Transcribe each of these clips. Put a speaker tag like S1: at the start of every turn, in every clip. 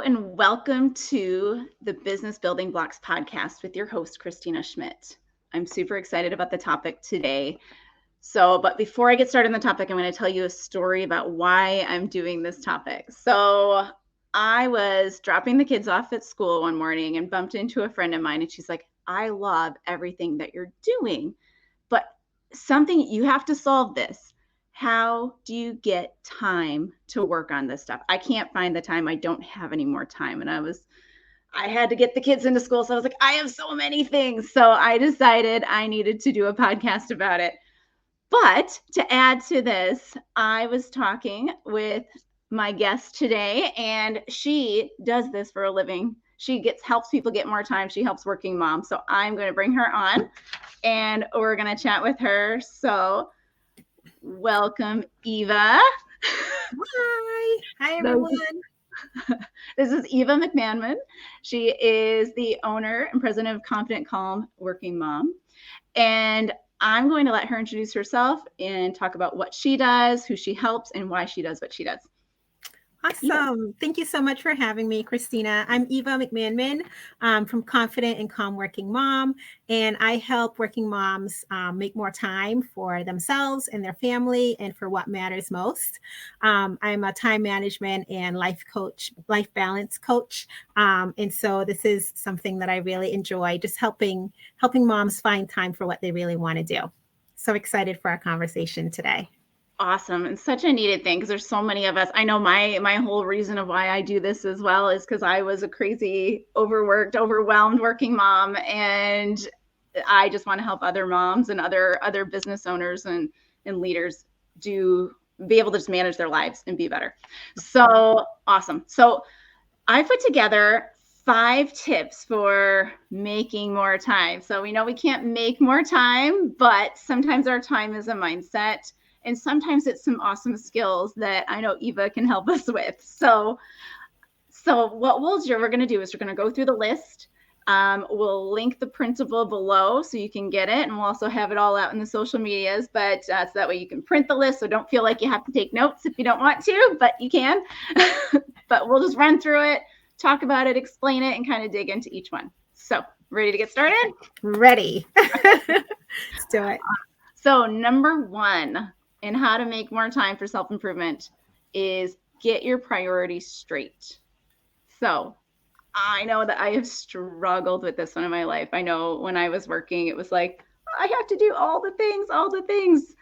S1: and welcome to the Business Building Blocks podcast with your host, Kristina Schmitt. I'm super excited about the topic today. But before I get started on the topic, I'm going to tell you a story about why I'm doing this topic. So I was dropping the kids off at school one morning and bumped into a friend of mine, and she's like, I love everything that you're doing, but you have to solve this. How do you get time to work on this stuff? I can't find the time. I don't have any more time. And I had to get the kids into school. So I was like, I have so many things. So I decided I needed to do a podcast about it. But to add to this, I was talking with my guest today, and she does this for a living. She helps people get more time. She helps working moms. So I'm going to bring her on, and we're going to chat with her. So welcome, Eva.
S2: Hi, everyone.
S1: This is Eva McManmon. She is the owner and president of Confident Calm Working Mom. And I'm going to let her introduce herself and talk about what she does, who she helps, and why she does what she does.
S2: Awesome. Thank you so much for having me, Kristina. I'm Eva McManmon from Confident and Calm Working Mom, and I help working moms make more time for themselves and their family and for what matters most. I'm a time management and life balance coach. And so this is something that I really enjoy, just helping moms find time for what they really want to do. So excited for our conversation today.
S1: Awesome. And such a needed thing because there's so many of us. I know my whole reason of why I do this as well is because I was a crazy, overworked, overwhelmed working mom. And I just want to help other moms and other business owners and leaders be able to just manage their lives and be better. So awesome. So I put together 5 tips for making more time. So we know we can't make more time, but sometimes our time is a mindset. And sometimes it's some awesome skills that I know Eva can help us with. So what we're going to do is we're going to go through the list. We'll link the printable below so you can get it. And we'll also have it all out in the social medias. But so that way you can print the list. So don't feel like you have to take notes if you don't want to, but you can. But we'll just run through it, talk about it, explain it, and kind of dig into each one. So ready to get started?
S2: Ready. Let's do it.
S1: So number 1. And how to make more time for self-improvement is get your priorities straight. So I know that I have struggled with this one in my life. I know when I was working, it was like, I have to do all the things.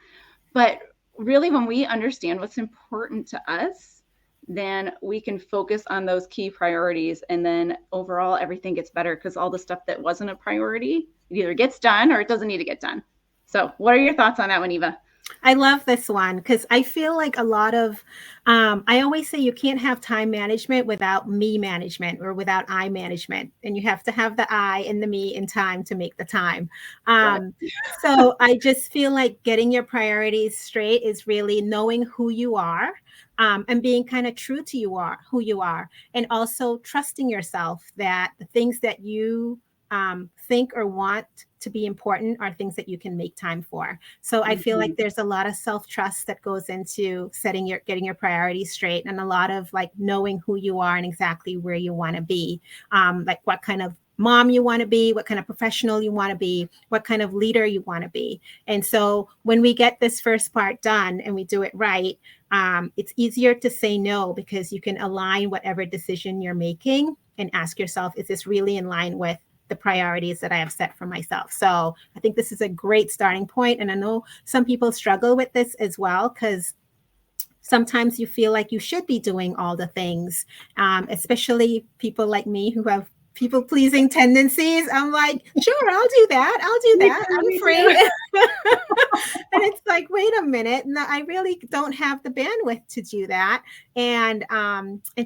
S1: But really, when we understand what's important to us, then we can focus on those key priorities. And then overall, everything gets better because all the stuff that wasn't a priority, it either gets done or it doesn't need to get done. So what are your thoughts on that one, Eva?
S2: I love this one because I feel like a lot of, I always say you can't have time management without me management or without I management. And you have to have the I and the me in time to make the time. So I just feel like getting your priorities straight is really knowing who you are and being kind of true to who you are. And also trusting yourself that the things that you think or want to be important are things that you can make time for. So I feel like there's a lot of self-trust that goes into getting your priorities straight, and a lot of like knowing who you are and exactly where you want to be, like what kind of mom you want to be, what kind of professional you want to be, what kind of leader you want to be. And so when we get this first part done and we do it right, it's easier to say no because you can align whatever decision you're making and ask yourself, is this really in line with the priorities that I have set for myself? So I think this is a great starting point. And I know some people struggle with this as well, because sometimes you feel like you should be doing all the things, especially people like me who have people-pleasing tendencies. I'm like, sure, I'll do that. I'm free. And it's like, wait a minute. No, I really don't have the bandwidth to do that. And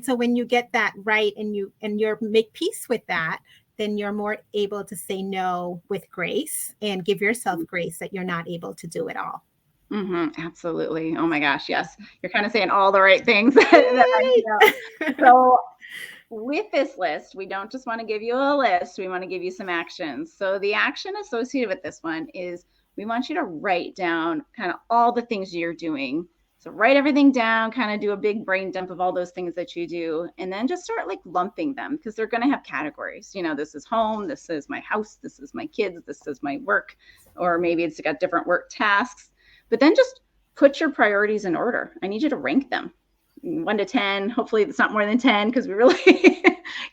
S2: so when you get that right and you make peace with that, then you're more able to say no with grace and give yourself grace that you're not able to do it all.
S1: Mm-hmm, absolutely. Oh my gosh. Yes. You're kind of saying all the right things. That I know. So with this list, we don't just want to give you a list. We want to give you some actions. So the action associated with this one is we want you to write down kind of all the things you're doing So write everything down, kind of do a big brain dump of all those things that you do, and then just start like lumping them because they're going to have categories. This is home, this is my house, this is my kids, this is my work, or maybe it's got different work tasks. But then just put your priorities in order. I need you to rank them 1 to 10. Hopefully it's not more than 10 because we really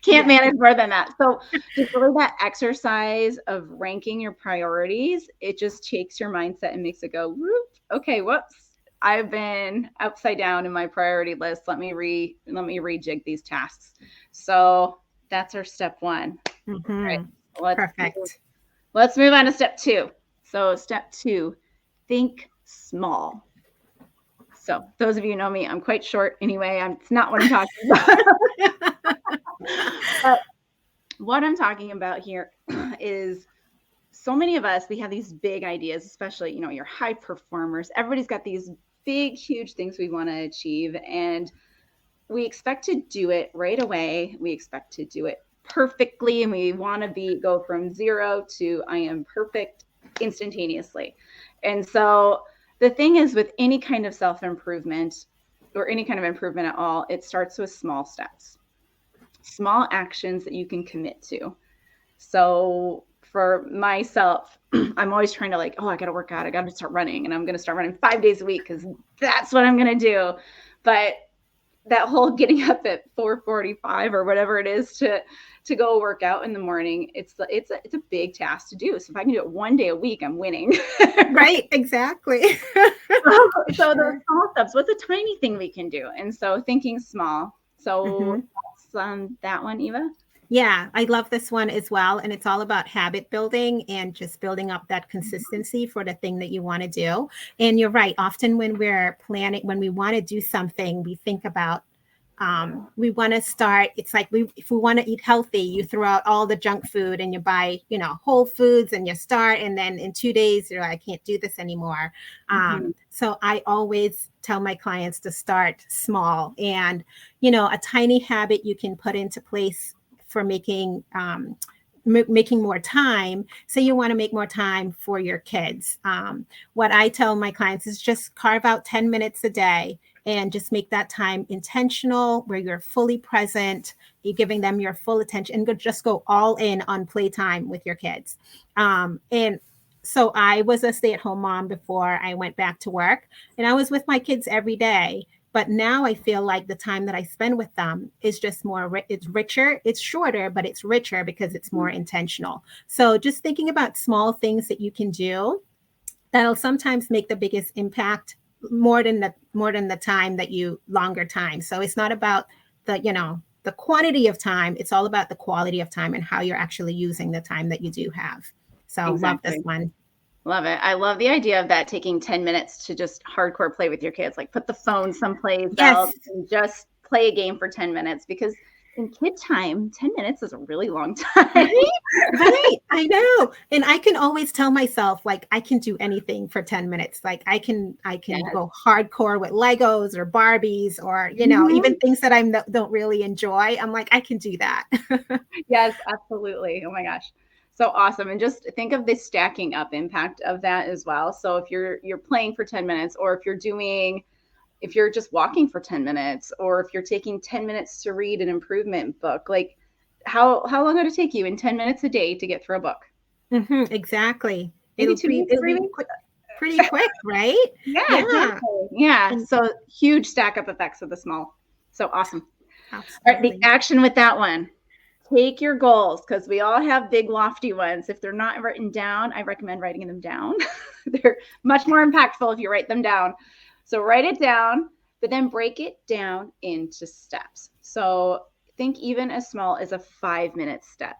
S1: can't manage more than that. So just really that exercise of ranking your priorities, it just takes your mindset and makes it go, whoop, okay, whoops. I've been upside down in my priority list. Let me rejig these tasks. So that's our step 1.
S2: Mm-hmm. Right. Perfect.
S1: Let's move on to step 2. So step 2, think small. So those of you who know me, I'm quite short anyway. It's not what I'm talking about. But what I'm talking about here is so many of us, we have these big ideas, especially, your high performers. Everybody's got these big, huge things we want to achieve. And we expect to do it right away. We expect to do it perfectly. And we want to go from 0 to I am perfect instantaneously. And so the thing is, with any kind of self-improvement or any kind of improvement at all, it starts with small steps, small actions that you can commit to. So for myself, I'm always trying to I got to work out. I got to start running, and I'm going to start running 5 days a week because that's what I'm going to do. But that whole getting up at 4:45 or whatever it is to go work out in the morning, it's a big task to do. So if I can do it 1 day a week, I'm winning.
S2: Right, exactly.
S1: So those small steps, what's a tiny thing we can do? And so thinking small. So that's that one, Eva.
S2: Yeah, I love this one as well. And it's all about habit building and just building up that consistency for the thing that you want to do. And you're right. Often when we're planning, when we want to do something, we think about, we want to start. It's like if we want to eat healthy, you throw out all the junk food and you buy, Whole Foods, and you start. And then in 2 days, you're like, I can't do this anymore. So I always tell my clients to start small, and, a tiny habit you can put into place for making more time. So you want to make more time for your kids. What I tell my clients is just carve out 10 minutes a day and just make that time intentional, where you're fully present, you're giving them your full attention, and just go all in on playtime with your kids. And so I was a stay-at-home mom before I went back to work, and I was with my kids every day. But now I feel like the time that I spend with them is just it's richer. It's shorter, but it's richer because it's more intentional. So just thinking about small things that you can do that'll sometimes make the biggest impact more than the time longer time. So it's not about the quantity of time. It's all about the quality of time and how you're actually using the time that you do have. So Exactly. Love this one.
S1: Love it. I love the idea of that, taking 10 minutes to just hardcore play with your kids, like put the phone someplace else and just play a game for 10 minutes, because in kid time, 10 minutes is a really long time.
S2: Right. I know. And I can always tell myself, I can do anything for 10 minutes. I can go hardcore with Legos or Barbies or, even things that I don't really enjoy. I'm like, I can do that.
S1: Yes, absolutely. Oh my gosh. So awesome. And just think of the stacking up impact of that as well. So if you're playing for 10 minutes, or if you're just walking for 10 minutes, or if you're taking 10 minutes to read an improvement book, how long would it take you in 10 minutes a day to get through a book?
S2: Mm-hmm, exactly.
S1: It'll be
S2: pretty quick, right?
S1: Yeah. Exactly. Yeah. So huge stack up effects of the small. So awesome. Absolutely. All right, the action with that one. Take your goals, because we all have big, lofty ones. If they're not written down, I recommend writing them down. They're much more impactful if you write them down. So write it down, but then break it down into steps. So think even as small as a 5-minute step.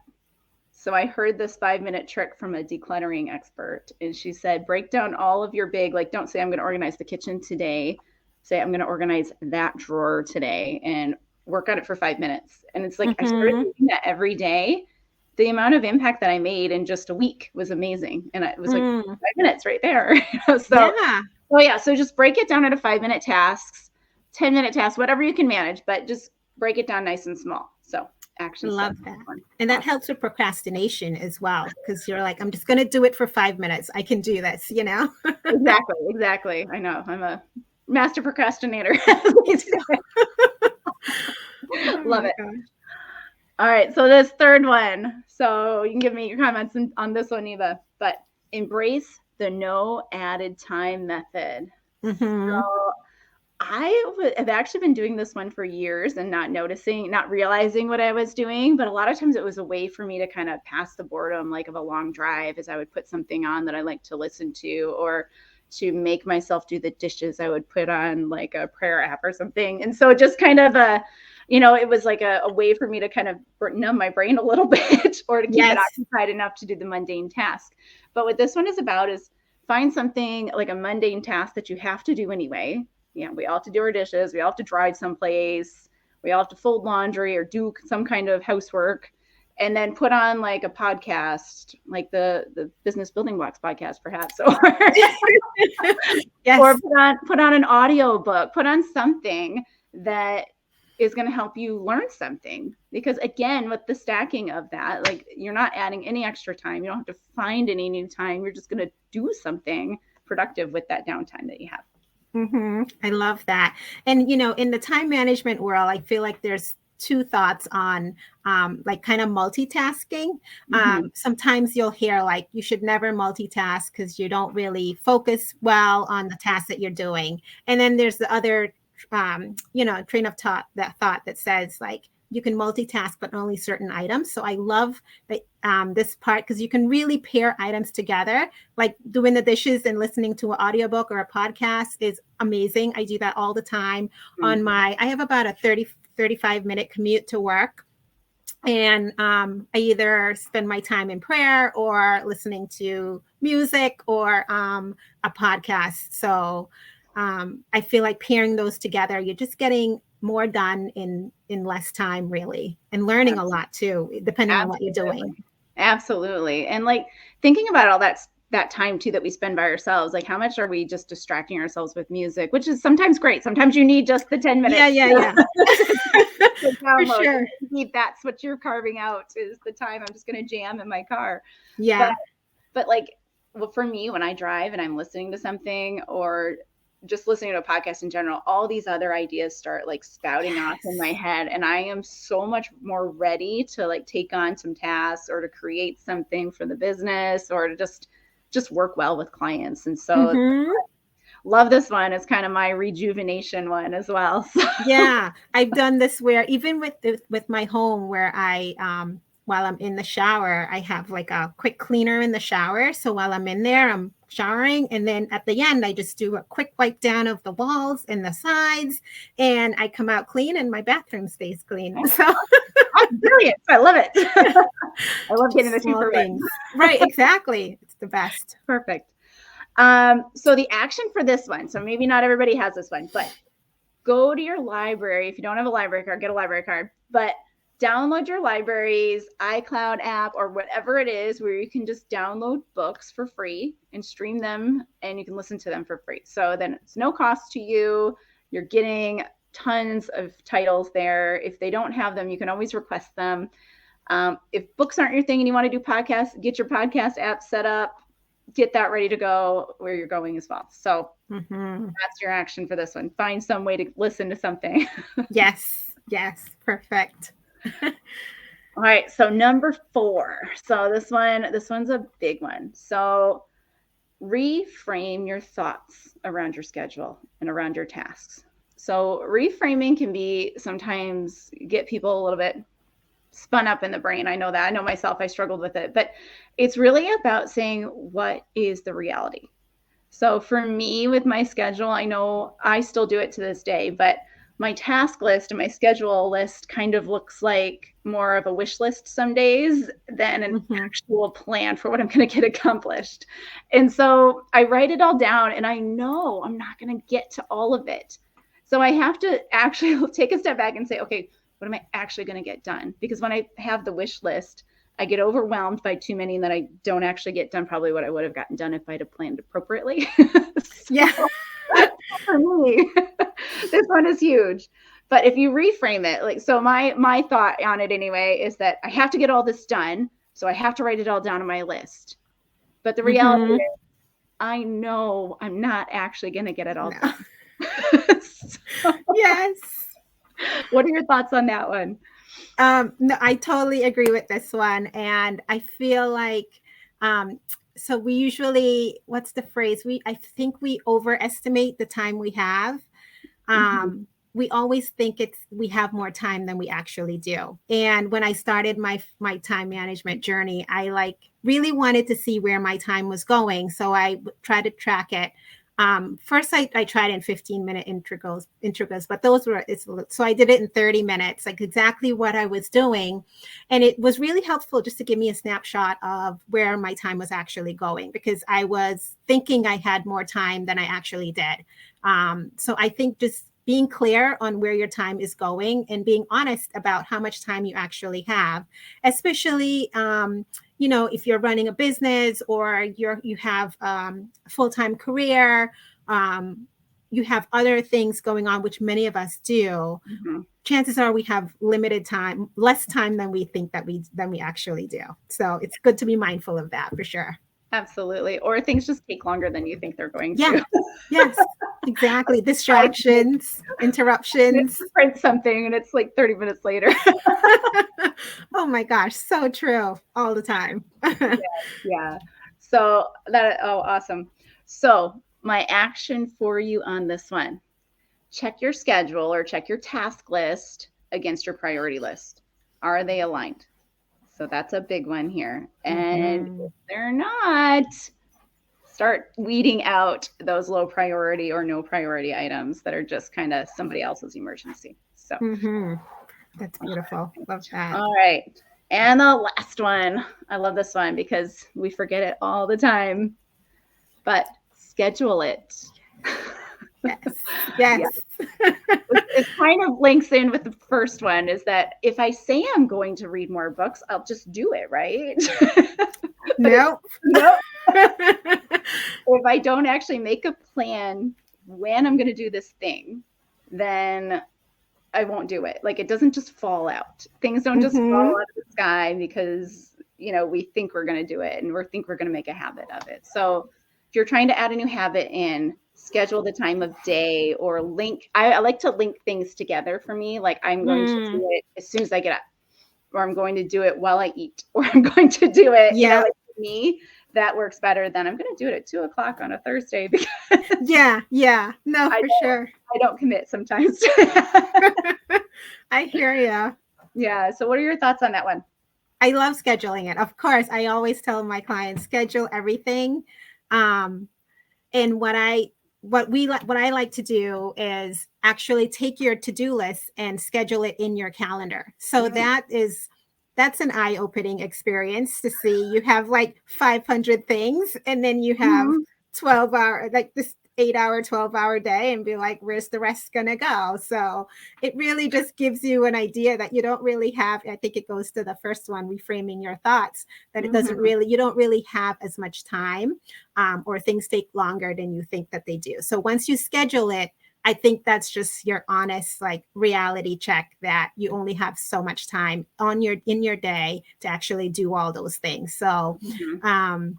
S1: So I heard this 5-minute trick from a decluttering expert, and she said, break down all of your big, don't say I'm going to organize the kitchen today. Say I'm going to organize that drawer today, and work on it for 5 minutes. And it's I started doing that every day. The amount of impact that I made in just a week was amazing. And it was 5 minutes right there. So just break it down into 5-minute tasks, 10-minute tasks, whatever you can manage, but just break it down nice and small. So action.
S2: Love that. And that helps with procrastination as well, because you're like, I'm just going to do it for 5 minutes. I can do this,
S1: Exactly. I know. I'm a master procrastinator. Love it.
S2: Gosh.
S1: All right. So this third one. So you can give me your comments on this one, Eva, but embrace the no added time method.
S2: Mm-hmm.
S1: So have actually been doing this one for years and not realizing what I was doing. But a lot of times it was a way for me to kind of pass the boredom, like of a long drive, as I would put something on that I like to listen to, or to make myself do the dishes, I would put on like a prayer app or something. And so just kind of it was like a way for me to kind of numb my brain a little bit, or to keep it occupied enough to do the mundane task. But what this one is about is find something like a mundane task that you have to do anyway. Yeah, we all have to do our dishes. We all have to drive someplace. We all have to fold laundry or do some kind of housework, and then put on like a podcast, like the Business Building Blocks podcast, perhaps, or
S2: Yes.
S1: or put on an audio book, put on something that is going to help you learn something. Because again, with the stacking of that, like, you're not adding any extra time. You don't have to find any new time. You're just going to do something productive with that downtime that you have.
S2: Mm-hmm. I love that. And, in the time management world, I feel like there's two thoughts on like kind of multitasking.
S1: Mm-hmm.
S2: Sometimes you'll hear like you should never multitask because you don't really focus well on the task that you're doing. And then there's the other, train of thought that says like you can multitask, but only certain items. So I love that this part, because you can really pair items together, like doing the dishes and listening to an audiobook or a podcast is amazing. I do that all the time.
S1: Mm-hmm.
S2: I have about a 35-minute commute to work. And I either spend my time in prayer or listening to music or a podcast. So I feel like pairing those together, you're just getting more done in less time, really, and learning a lot too, depending on what you're doing.
S1: Absolutely. And like thinking about all that time too that we spend by ourselves, like how much are we just distracting ourselves with music, which is sometimes great. Sometimes you need just the 10 minutes.
S2: Yeah. For sure.
S1: That's what you're carving out, is the time I'm just going to jam in my car.
S2: Yeah.
S1: But like, well, for me, when I drive and I'm listening to something, or just listening to a podcast in general, all these other ideas start like spouting off in my head. And I am so much more ready to like take on some tasks, or to create something for the business, or to just work well with clients. And so love this one. It's kind of my rejuvenation one as well. So.
S2: Yeah, I've done this where even with my home, where I while I'm in the shower, I have like a quick cleaner in the shower. So while I'm in there, I'm showering. And then at the end, I just do a quick wipe down of the walls and the sides, and I come out clean and my bathroom stays clean. So
S1: that's brilliant. I love it. I love getting the super things.
S2: Right, exactly. It's the best.
S1: Perfect. So the action for this one, so maybe not everybody has this one, but go to your library. If you don't have a library card, get a library card, but download your library's iCloud app or whatever it is, where you can just download books for free and stream them, and you can listen to them for free. So then it's no cost to you. You're getting tons of titles there. If they don't have them, you can always request them. If books aren't your thing and you want to do podcasts, get your podcast app set up, get that ready to go where you're going as well. So that's your action for this one. Find some way to listen to something.
S2: Yes. Perfect.
S1: All right. So number 4. So this one's a big one. So reframe your thoughts around your schedule and around your tasks. So reframing can be sometimes get people a little bit spun up in the brain. I know that. I know myself, I struggled with it, but it's really about saying, what is the reality? So for me with my schedule, I know I still do it to this day, but my task list and my schedule list kind of looks like more of a wish list some days than an actual plan for what I'm going to get accomplished. And so I write it all down, and I know I'm not going to get to all of it. So I have to actually take a step back and say, okay, what am I actually going to get done? Because when I have the wish list, I get overwhelmed by too many, and then I don't actually get done probably what I would have gotten done if I'd have planned appropriately.
S2: Yeah.
S1: For me, this one is huge. But if you reframe it, like, so my thought on it anyway is that I have to get all this done, so I have to write it all down on my list. But the reality is, I know I'm not actually going to get it all done. So,
S2: Yes.
S1: what are your thoughts on that one?
S2: No, I totally agree with this one. And I feel like, um, so we usually, what's the phrase? I think we overestimate the time we have.
S1: Mhm.
S2: We always think we have more time than we actually do. And when I started my time management journey, I like really wanted to see where my time was going. So I tried to track it. First, I tried in 15-minute integrals, but so I did it in 30 minutes, like exactly what I was doing. And it was really helpful just to give me a snapshot of where my time was actually going, because I was thinking I had more time than I actually did. So I think just being clear on where your time is going and being honest about how much time you actually have, especially if you're running a business or you have a full-time career, you have other things going on, which many of us do.
S1: Mhm.
S2: Chances are we have limited time, less time than we think that we actually do. So it's good to be mindful of that for sure.
S1: Absolutely. Or things just take longer than you think they're going
S2: Yeah.
S1: to.
S2: Yes, exactly.
S1: I
S2: Distractions, interruptions.
S1: print something and it's like 30 minutes later.
S2: Oh my gosh, so true all the time.
S1: Yeah. So awesome. So my action for you on this one, check your schedule or check your task list against your priority list. Are they aligned? So that's a big one here. And
S2: Mhm.
S1: if they're not, start weeding out those low priority or no priority items that are just kind of somebody else's emergency. So,
S2: Mhm. That's beautiful. Love that.
S1: all right. And the last one. I love this one because we forget it all the time, but schedule it.
S2: Yes.
S1: Yeah,
S2: Yes.
S1: it kind of links in with the first one, is that if I say I'm going to read more books, I'll just do it, right? But it's
S2: Nope.
S1: nope. If I don't actually make a plan when I'm going to do this thing, then I won't do it. Like, it doesn't just fall out. Things don't just fall
S2: Mhm.
S1: out of the sky because, we think we're going to do it and we think we're going to make a habit of it. So if you're trying to add a new habit in, schedule the time of day or link. I like to link things together for me. Like, I'm going to
S2: Mm.
S1: do it as soon as I get up, or I'm going to do it while I eat, or I'm going to do it,
S2: Yeah.
S1: like for me, that works better than I'm going to do it at 2 o'clock on a Thursday because
S2: Yeah. Yeah. No,
S1: I
S2: for sure.
S1: I don't commit sometimes.
S2: I hear you.
S1: Yeah. So what are your thoughts on that one?
S2: I love scheduling it. Of course, I always tell my clients schedule everything. Um, and what I like to do is actually take your to-do list and schedule it in your calendar. So
S1: Mm,
S2: that's an eye-opening experience to see. You have like 500 things, and then you have
S1: mhm.
S2: 12-hour, like this 8-hour, 12-hour day, and be like, where's the rest gonna go? So it really just gives you an idea that you don't really have. I think it goes to the first one, reframing your thoughts, that
S1: Mhm.
S2: you don't really have as much time, or things take longer than you think that they do. So once you schedule it, I think that's just your honest like reality check that you only have so much time in your day to actually do all those things. So
S1: Mhm.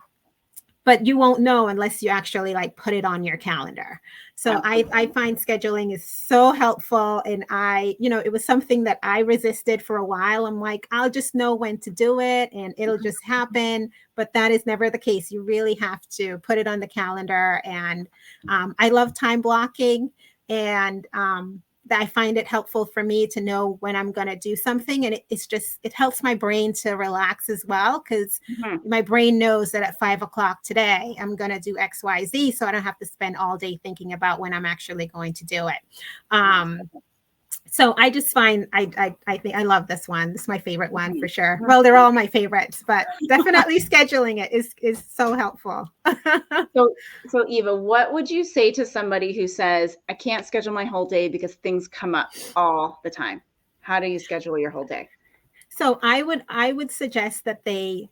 S2: but you won't know unless you actually like put it on your calendar. So I
S1: Absolutely.
S2: find scheduling is so helpful. And it was something that I resisted for a while. I'm like, I'll just know when to do it and it'll just happen. But that is never the case. You really have to put it on the calendar. And I love time blocking. And I find it helpful for me to know when I'm going to do something. And it helps my brain to relax as well, because
S1: Mhm.
S2: my brain knows that at 5 o'clock today, I'm going to do XYZ. So I don't have to spend all day thinking about when I'm actually going to do it. Um, so I just find I think I love this one. This is my favorite one
S1: Mhm.
S2: for sure. Well, they're all my favorites, but definitely scheduling it is so helpful.
S1: So, Eva, what would you say to somebody who says, I can't schedule my whole day because things come up all the time? How do you schedule your whole day?
S2: So I would suggest that they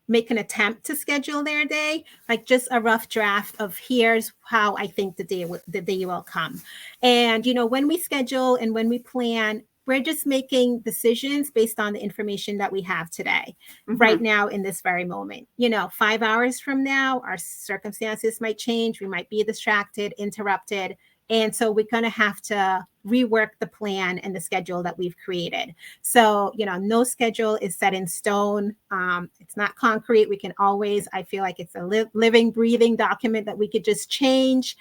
S2: make an attempt to schedule their day, like just a rough draft of here's how I think the day will come. And when we schedule and when we plan, we're just making decisions based on the information that we have today, right
S1: Mhm.
S2: now in this very moment. 5 hours from now, our circumstances might change. We might be distracted, interrupted. And so we're going to have to rework the plan and the schedule that we've created. So, no schedule is set in stone. It's not concrete. We can always, I feel like it's a living, breathing document that we could just change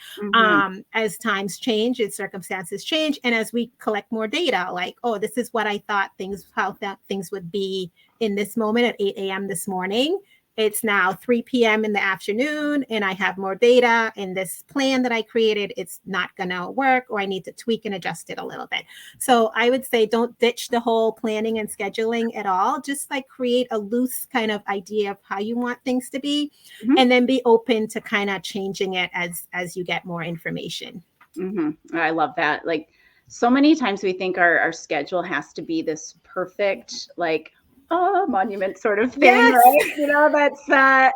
S2: as times change, as circumstances change. And as we collect more data, like, oh, this is what I thought how things would be in this moment at 8 a.m. this morning. It's now 3 p.m. in the afternoon, and I have more data, and this plan that I created, it's not going to work, or I need to tweak and adjust it a little bit. So I would say don't ditch the whole planning and scheduling at all. Just like create a loose kind of idea of how you want things to be, and then be open to kind of changing it as you get more information.
S1: I love that. Like, so many times we think our schedule has to be this perfect, like, monument sort of thing, right? That's that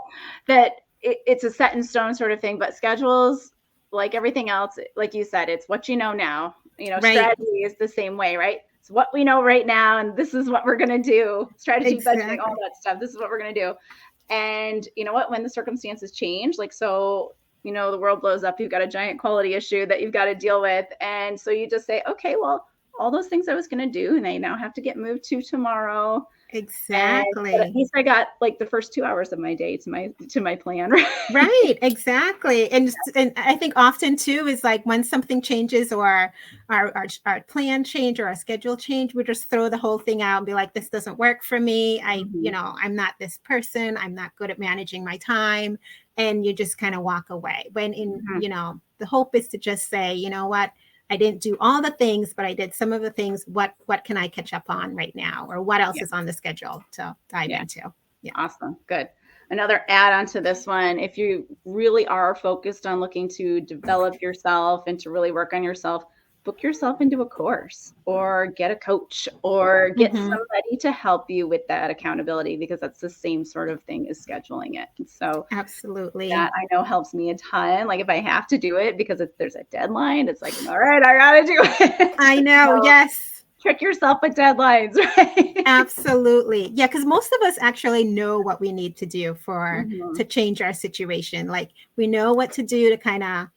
S1: it's a set in stone sort of thing. But schedules, like everything else, like you said, it's what you know now.
S2: Right.
S1: Strategy is the same way, right? It's what we know right now, and this is what we're gonna do. Strategy, budgeting, all that stuff. This is what we're gonna do. And you know what? When the circumstances change, like so, the world blows up, you've got a giant quality issue that you've got to deal with, and so you just say, okay, well, all those things I was gonna do, and they now have to get moved to tomorrow.
S2: Exactly.
S1: But at least I got like the first 2 hours of my day to my plan.
S2: Right. Exactly. And I think often too is like when something changes or our plan change or our schedule change, we just throw the whole thing out and be like, this doesn't work for me. I'm not this person. I'm not good at managing my time. And you just kind of walk away. When the hope is to just say, you know what? I didn't do all the things, but I did some of the things. What can I catch up on right now? Or what else is on the schedule to dive into? Yeah.
S1: Awesome. Good. Another add on to this one, if you really are focused on looking to develop yourself and to really work on yourself, book yourself into a course or get a coach or get somebody to help you with that accountability, because that's the same sort of thing as scheduling it. And so
S2: absolutely,
S1: that I know helps me a ton. Like if I have to do it because there's a deadline, it's like, all right, I got to do it.
S2: I know. So, yes.
S1: Trick yourself with deadlines, right?
S2: Absolutely. Yeah, because most of us actually know what we need to do to change our situation. Like we know what to do to kind of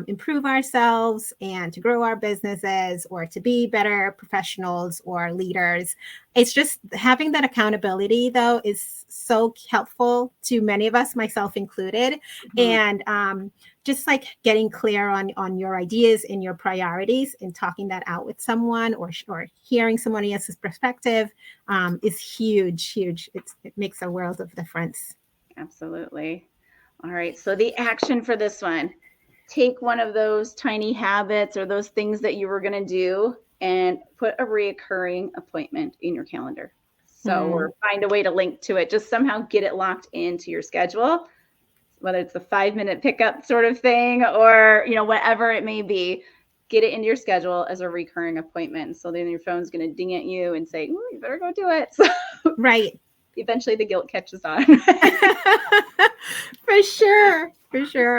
S2: improve ourselves and to grow our businesses or to be better professionals or leaders. It's just having that accountability, though, is so helpful to many of us, myself included. And just like getting clear on your ideas and your priorities and talking that out with someone or hearing someone else's perspective is huge. It makes a world of difference.
S1: Absolutely. All right. So the action for this one. Take one of those tiny habits or those things that you were going to do and put a reoccurring appointment in your calendar. So, or find a way to link to it. Just somehow get it locked into your schedule, whether it's a 5-minute pickup sort of thing or, whatever it may be. Get it into your schedule as a recurring appointment. So then your phone's going to ding at you and say, you better go do it. So,
S2: right.
S1: Eventually the guilt catches on.
S2: For sure.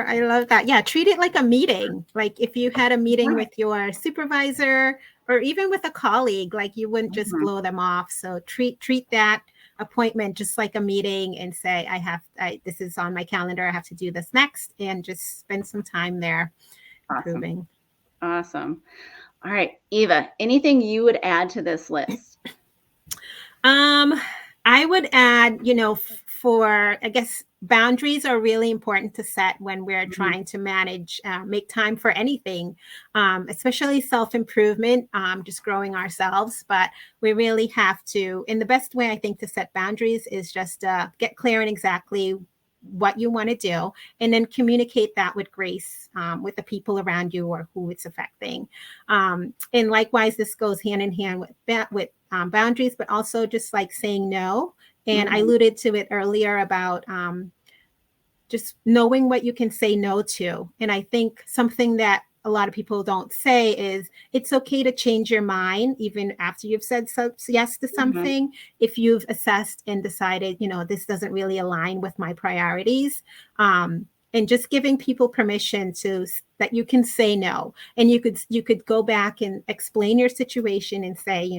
S2: I love that. Yeah. Treat it like a meeting. Like if you had a meeting with your supervisor or even with a colleague, like you wouldn't just blow them off. So treat that appointment just like a meeting and say, this is on my calendar. I have to do this next, and just spend some time there improving.
S1: Awesome. All right, Eva, anything you would add to this list?
S2: I would add, I guess boundaries are really important to set when we're trying to manage, make time for anything, especially self-improvement, just growing ourselves. But we really have to, and the best way I think to set boundaries is just get clear on exactly what you want to do, and then communicate that with grace with the people around you or who it's affecting. And likewise, this goes hand in hand with boundaries, but also just like saying no. And I alluded to it earlier about just knowing what you can say no to. And I think something that a lot of people don't say is it's okay to change your mind even after you've said yes to something. If you've assessed and decided, this doesn't really align with my priorities. And just giving people permission that you can say no. And you could go back and explain your situation and say,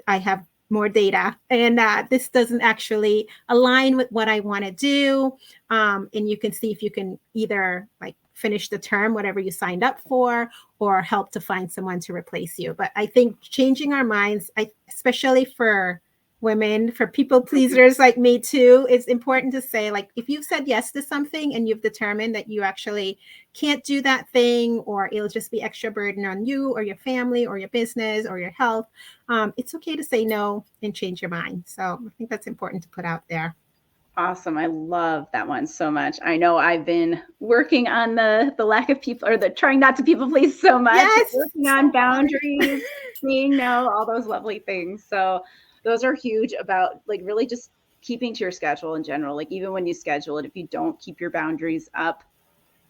S2: I have more data and this doesn't actually align with what I want to do. And you can see if you can either like finish the term, whatever you signed up for, or help to find someone to replace you. But I think changing our minds, especially for women, for people pleasers like me too, it's important to say, like, if you've said yes to something and you've determined that you actually can't do that thing, or it'll just be extra burden on you or your family or your business or your health, it's okay to say no and change your mind. So I think that's important to put out there.
S1: Awesome. I love that one so much. I know I've been working on the lack of people, or the trying not to people please so much,
S2: yes,
S1: working on boundaries, saying no, all those lovely things. So those are huge about like really just keeping to your schedule in general. Like even when you schedule it, if you don't keep your boundaries up,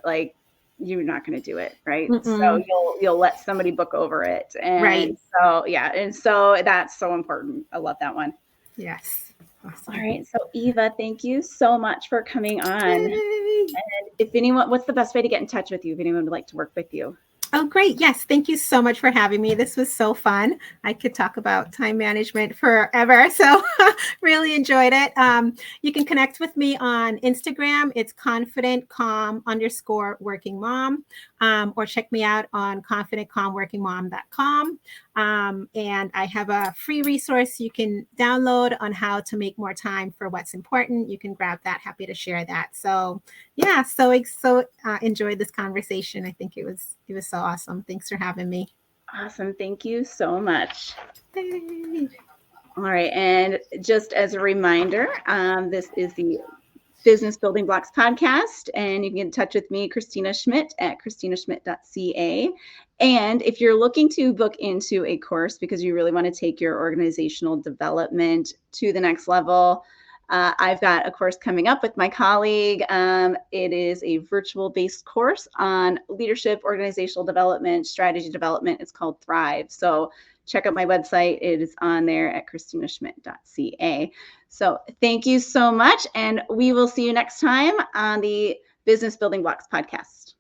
S1: like you're not going to do it. Right. So you'll let somebody book over it. And
S2: right.
S1: so, yeah. And so that's so important. I love that one.
S2: Yes. Awesome.
S1: All right. So Eva, thank you so much for coming on.
S2: Yay.
S1: And if anyone, what's the best way to get in touch with you if anyone would like to work with you?
S2: Oh, great. Yes. Thank you so much for having me. This was so fun. I could talk about time management forever. So really enjoyed it. You can connect with me on Instagram. It's confidentcalm_working mom, or check me out on confidentcalmworkingmom.com. And I have a free resource you can download on how to make more time for what's important. You can grab that. Happy to share that. So yeah, so enjoyed this conversation. I think it was so awesome. Thanks for having me.
S1: Awesome. Thank you so much.
S2: Yay.
S1: All right. And just as a reminder, this is the Business Building Blocks podcast, and you can get in touch with me, Kristina Schmitt, at KristinaSchmitt.ca. And if you're looking to book into a course because you really want to take your organizational development to the next level, I've got a course coming up with my colleague. It is a virtual-based course on leadership, organizational development, strategy development. It's called Thrive. So check out my website. It is on there at KristinaSchmitt.ca. So thank you so much. And we will see you next time on the Business Building Blocks podcast.